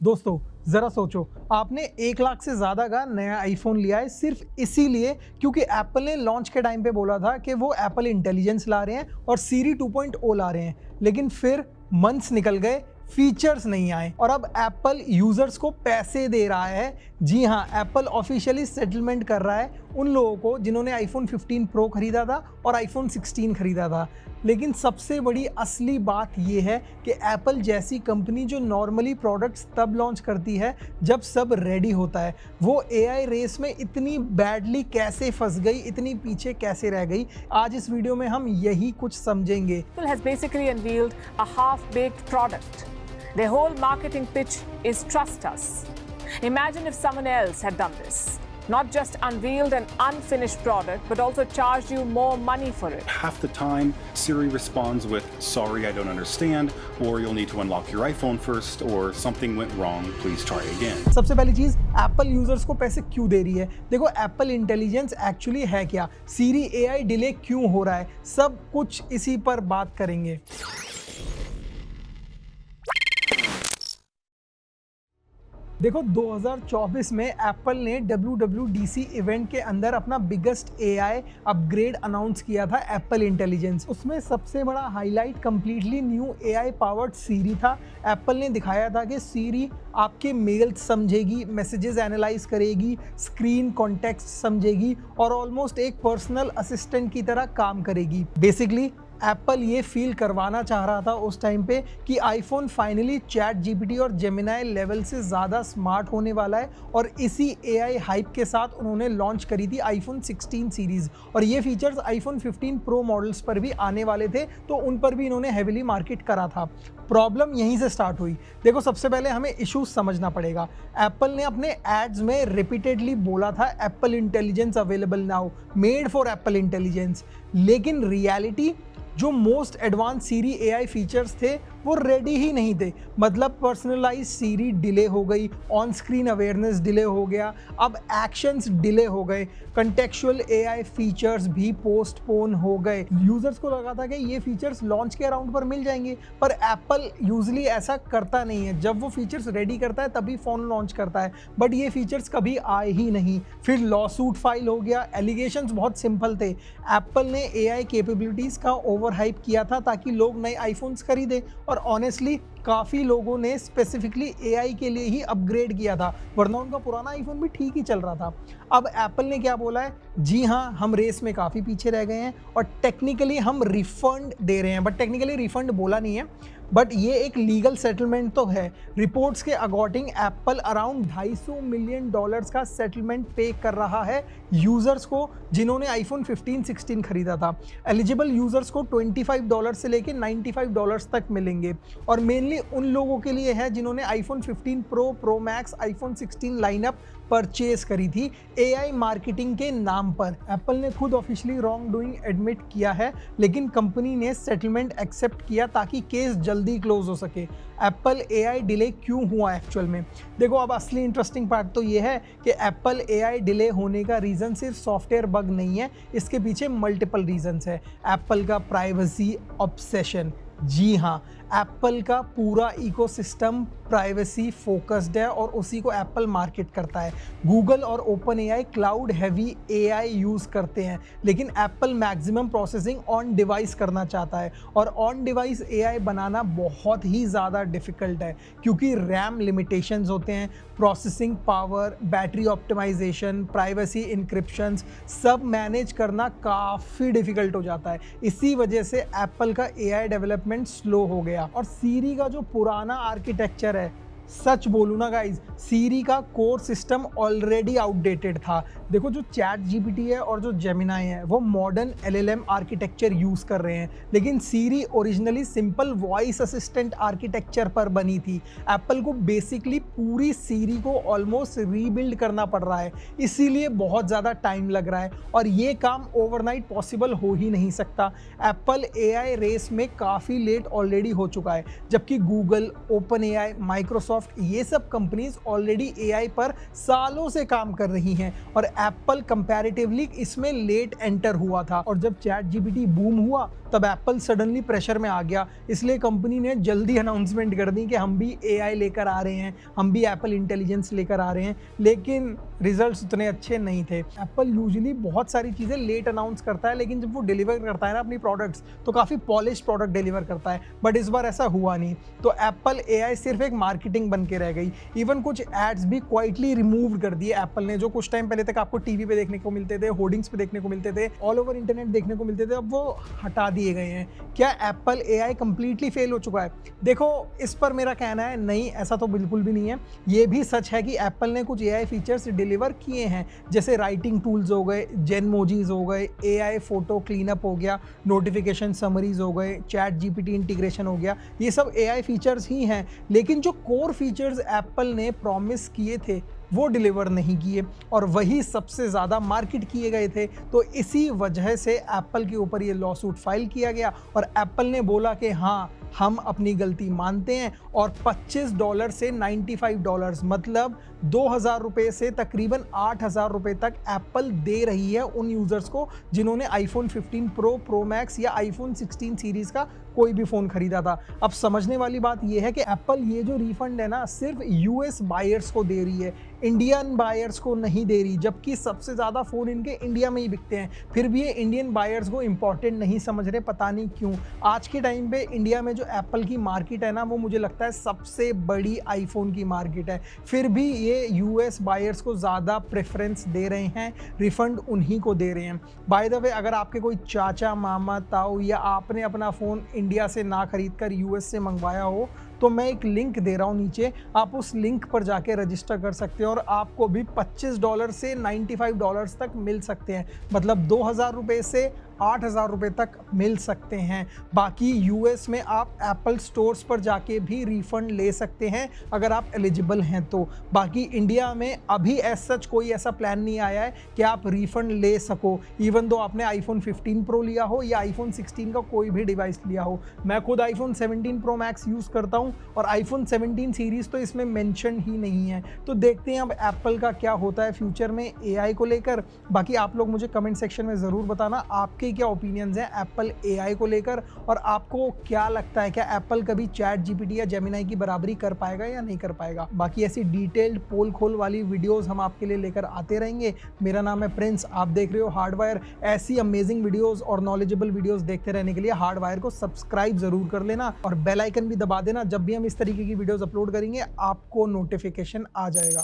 दोस्तों जरा सोचो, आपने 1 लाख से ज्यादा का नया आईफोन लिया है सिर्फ इसीलिए क्योंकि एप्पल ने लॉन्च के टाइम पे बोला था कि वो एप्पल इंटेलिजेंस ला रहे हैं और सीरी 2.0 ला रहे हैं, लेकिन फिर मंथ्स निकल गए, फीचर्स नहीं आए और अब एप्पल यूजर्स को पैसे दे रहा है। जी हाँ, एप्पल ऑफिशियली सेटलमेंट कर रहा है उन लोगों को जिन्होंने आईफोन 15 प्रो खरीदा था और आईफोन 16 खरीदा था। लेकिन सबसे बड़ी असली बात यह है कि एप्पल जैसी कंपनी जो नॉर्मली प्रोडक्ट्स तब लॉन्च करती है जब सब रेडी होता है, वो एआई रेस में इतनी बैडली कैसे फंस गई, इतनी पीछे कैसे रह गई, आज इस वीडियो में हम यही कुछ समझेंगे। Apple has basically unveiled a half-baked product. Their whole marketing pitch is trust us. Imagine if someone else had done this. Not just unveiled an unfinished product, but also charged you more money for it. Half the time, Siri responds with, "Sorry, I don't understand," or "You'll need to unlock your iPhone first," or "Something went wrong, please try again." सबसे पहली चीज, Apple users को पैसे क्यों दे रही है? देखो, Apple intelligence actually है क्या, सीरी एआई डिले क्यों हो रहा है, सब कुछ इसी पर बात करेंगे। देखो, 2024 में एप्पल ने WWDC इवेंट के अंदर अपना बिगेस्ट एआई अपग्रेड अनाउंस किया था, एप्पल इंटेलिजेंस। उसमें सबसे बड़ा highlight completely new AI powered Siri था। एप्पल ने दिखाया था कि सीरी आपके मेल्स समझेगी, मैसेजेस एनालाइज करेगी, स्क्रीन कॉन्टेक्स्ट समझेगी और ऑलमोस्ट एक पर्सनल असिस्टेंट की तरह काम करेगी। बेसिकली एप्पल ये फील करवाना चाह रहा था उस टाइम पे कि आईफोन फाइनली चैट जीपीटी और जेमिनाई लेवल से ज़्यादा स्मार्ट होने वाला है, और इसी एआई हाइप के साथ उन्होंने लॉन्च करी थी आईफोन 16 सीरीज़, और ये फीचर्स आईफोन 15 प्रो मॉडल्स पर भी आने वाले थे, तो उन पर भी इन्होंने हेविली मार्केट करा था। प्रॉब्लम यहीं से स्टार्ट हुई। देखो, सबसे पहले हमें इश्यूज समझना पड़ेगा। एप्पल ने अपने एड्स में रिपीटेडली बोला था Apple intelligence available now, made for Apple intelligence, लेकिन रियलिटी जो मोस्ट एडवांस सीरी एआई फीचर्स थे वो रेडी ही नहीं थे। मतलब पर्सनलाइज सीरी डिले हो गई, ऑन स्क्रीन अवेयरनेस डिले हो गया, अब एक्शंस डिले हो गए, कंटेक्चुअल एआई फीचर्स भी पोस्टपोन हो गए। यूजर्स को लगा था कि ये फीचर्स लॉन्च के अराउंड पर मिल जाएंगे, पर एप्पल यूजली ऐसा करता नहीं है। जब वो फीचर्स रेडी करता है तभी फ़ोन लॉन्च करता है, बट ये फीचर्स कभी आए ही नहीं। फिर लॉसूट फाइल हो गया। एलिगेशंस बहुत सिंपल थे। एप्पल ने एआई कैपेबिलिटीज़ का ओवर हाइप किया था ताकि लोग नए आईफोन्स खरीदें, और ऑनेस्टली काफ़ी लोगों ने स्पेसिफिकली एआई के लिए ही अपग्रेड किया था, वरना उनका पुराना आईफोन भी ठीक ही चल रहा था। अब एप्पल ने क्या बोला है, जी हाँ, हम रेस में काफ़ी पीछे रह गए हैं और टेक्निकली हम रिफंड दे रहे हैं, बट टेक्निकली रिफंड बोला नहीं है, बट ये एक लीगल सेटलमेंट तो है। रिपोर्ट्स के अकॉर्डिंग एप्पल अराउंड $250 मिलियन का सेटलमेंट पे कर रहा है यूजर्स को जिन्होंने आईफोन 15 16 खरीदा था। एलिजिबल यूजर्स को $25 से लेके $95 तक मिलेंगे, और मेनली उन लोगों के लिए है जिन्होंने iPhone 15 pro, pro max, iPhone 16 lineup purchase करी थी एआई मार्केटिंग के नाम पर। एप्पल ने खुद ऑफिशियली रॉन्ग डूइंग एडमिट किया है, लेकिन कंपनी ने सेटलमेंट एक्सेप्ट किया ताकि केस जल्दी क्लोज हो सके। एप्पल एआई डिले क्यों हुआ एक्चुअल में? देखो, अब असली इंटरेस्टिंग पार्ट तो ये है कि एप्पल एआई डिले होने का रीज़न सिर्फ सॉफ्टवेयर बग नहीं है, इसके पीछे मल्टीपल रीजंस है। एप्पल का प्राइवेसी ऑब्सेशन, जी हाँ, एप्पल का पूरा इकोसिस्टम प्राइवेसी फोकस्ड है और उसी को एप्पल मार्केट करता है। गूगल और open AI cloud heavy AI use करते हैं, लेकिन Apple maximum processing on device करना चाहता है, और ऑन डिवाइस एआई बनाना बहुत ही ज़्यादा डिफ़िकल्ट है क्योंकि रैम लिमिटेशंस होते हैं, processing power, battery optimisation, privacy encryptions, सब मैनेज करना काफ़ी डिफ़िकल्ट हो जाता है। इसी वजह से एप्पल का एआई डेवलपमेंट स्लो हो गया। और सीरी का जो पुराना आर्किटेक्चर है, सच बोलूँ ना गाइज, सीरी का कोर सिस्टम ऑलरेडी आउटडेटेड था। देखो, जो चैट जीपीटी है और जो जेमिनाई है वो मॉडर्न एलएलएम आर्किटेक्चर यूज़ कर रहे हैं, लेकिन Siri originally simple voice assistant architecture पर बनी थी। एप्पल को बेसिकली पूरी सीरी को ऑलमोस्ट रीबिल्ड करना पड़ रहा है, इसीलिए बहुत ज़्यादा टाइम लग रहा है, और ये काम ओवरनाइट पॉसिबल हो ही नहीं सकता। एप्पल एआई रेस में काफ़ी लेट ऑलरेडी हो चुका है, जबकि गूगल, ओपन एआई, माइक्रोसॉफ्ट, ये सब कंपनीज ऑलरेडी एआई पर सालों से काम कर रही हैं, और एप्पल कंपैरेटिवली इसमें लेट एंटर हुआ था। और जब चैट जीपीटी बूम हुआ तब एप्पल सडनली प्रेशर में आ गया, इसलिए कंपनी ने जल्दी अनाउंसमेंट कर दी कि हम भी AI लेकर आ रहे हैं, हम भी एप्पल इंटेलिजेंस लेकर आ रहे हैं, लेकिन रिजल्ट्स उतने अच्छे नहीं थे। एप्पल यूजुअली बहुत सारी चीज़ें लेट अनाउंस करता है, लेकिन जब वो डिलीवर करता है ना अपनी प्रोडक्ट्स, तो काफ़ी पॉलिश प्रोडक्ट डिलीवर करता है, बट इस बार ऐसा हुआ नहीं। तो एप्पल AI सिर्फ एक मार्केटिंग बन के रह गई। इवन कुछ एड्स भी क्वाइटली रिमूव कर दिए एप्पल ने, जो कुछ टाइम पहले तक आपको टीवी पे देखने को मिलते थे, होर्डिंग्स पे देखने को मिलते थे, ऑल ओवर इंटरनेट देखने को मिलते थे, अब वो हटा दिए गए हैं। क्या एप्पल AI कंप्लीटली फेल हो चुका है? देखो, इस पर मेरा कहना है नहीं, ऐसा तो बिल्कुल भी नहीं है। ये भी सच है कि एप्पल ने कुछ AI फीचर्स डिलीवर किए हैं, जैसे राइटिंग टूल्स हो गए, जेनमोजीज हो गए, AI फोटो क्लीनअप हो गया, नोटिफिकेशन समरीज हो गए, चैट GPT इंटीग्रेशन हो गया, ये सब AI फीचर्स ही हैं। लेकिन जो कोर फीचर्स एप्पल ने प्रॉमिस किए थे वो डिलीवर नहीं किए, और वही सबसे ज़्यादा मार्केट किए गए थे। तो इसी वजह से एप्पल के ऊपर ये लॉसूट फाइल किया गया, और एप्पल ने बोला कि हाँ, हम अपनी गलती मानते हैं, और $25 से $95 मतलब 2000 रुपये से तकरीबन 8000 रुपये तक एप्पल दे रही है उन यूज़र्स को जिन्होंने iPhone 15 Pro, Pro Max या iPhone 16 सीरीज़ का कोई भी फ़ोन खरीदा था। अब समझने वाली बात यह है कि एप्पल ये जो रिफंड है ना, सिर्फ US बायर्स को दे रही है, इंडियन बायर्स को नहीं दे रही, जबकि सबसे ज़्यादा फ़ोन इनके इंडिया में ही बिकते हैं। फिर भी ये इंडियन बायर्स को इंपॉर्टेंट नहीं समझ रहे, पता नहीं क्यों। आज के टाइम पे इंडिया में जो एप्पल की मार्केट है ना, वो मुझे लगता है सबसे बड़ी आईफोन की मार्केट है, फिर भी ये US बायर्स को ज़्यादा प्रेफरेंस दे रहे हैं, रिफंड उन्हीं को दे रहे हैं। बाय द वे, अगर आपके कोई चाचा, मामा, ताऊ या आपने अपना फ़ोन इंडिया से ना खरीद कर US से मंगवाया हो, तो मैं एक लिंक दे रहा हूँ नीचे, आप उस लिंक पर जाके रजिस्टर कर सकते हो और आपको भी $25 से $95 तक मिल सकते हैं, मतलब 2000 रुपये से 8000 रुपये तक मिल सकते हैं। बाकी US में आप एप्पल स्टोर्स पर जाके भी रिफ़ंड ले सकते हैं अगर आप एलिजिबल हैं तो। बाकी इंडिया में अभी एज सच कोई ऐसा प्लान नहीं आया है कि आप रिफ़ंड ले सको, इवन दो आपने iPhone 15 Pro लिया हो या iPhone 16 का कोई भी डिवाइस लिया हो। मैं खुद iPhone 17 Pro Max यूज़ करता हूँ और iPhone 17 सीरीज़ तो इसमें मेंशन ही नहीं है। तो देखते हैं अब एप्पल का क्या होता है फ्यूचर में AI को लेकर। बाकी आप लोग मुझे कमेंट सेक्शन में ज़रूर बताना आपके क्या ओपिनियंस हैं एप्पल AI को लेकर, और आपको क्या लगता है, क्या एप्पल कभी चैट GPT या जेमिनाई की बराबरी कर पाएगा या नहीं कर पाएगा। बाकी ऐसी डिटेल्ड पोल खोल वाली वीडियोस हम आपके लिए लेकर आते रहेंगे। मेरा नाम है प्रिंस, आप देख रहे हो हार्डवायर। ऐसी अमेजिंग वीडियोस और नॉलेजेबल वीडियोस देखते रहने के लिए हार्डवायर को सब्सक्राइब जरूर कर लेना और बेल आइकन भी दबा देना। जब भी हम इस तरीके की वीडियोस अपलोड करेंगे आपको नोटिफिकेशन आ जाएगा।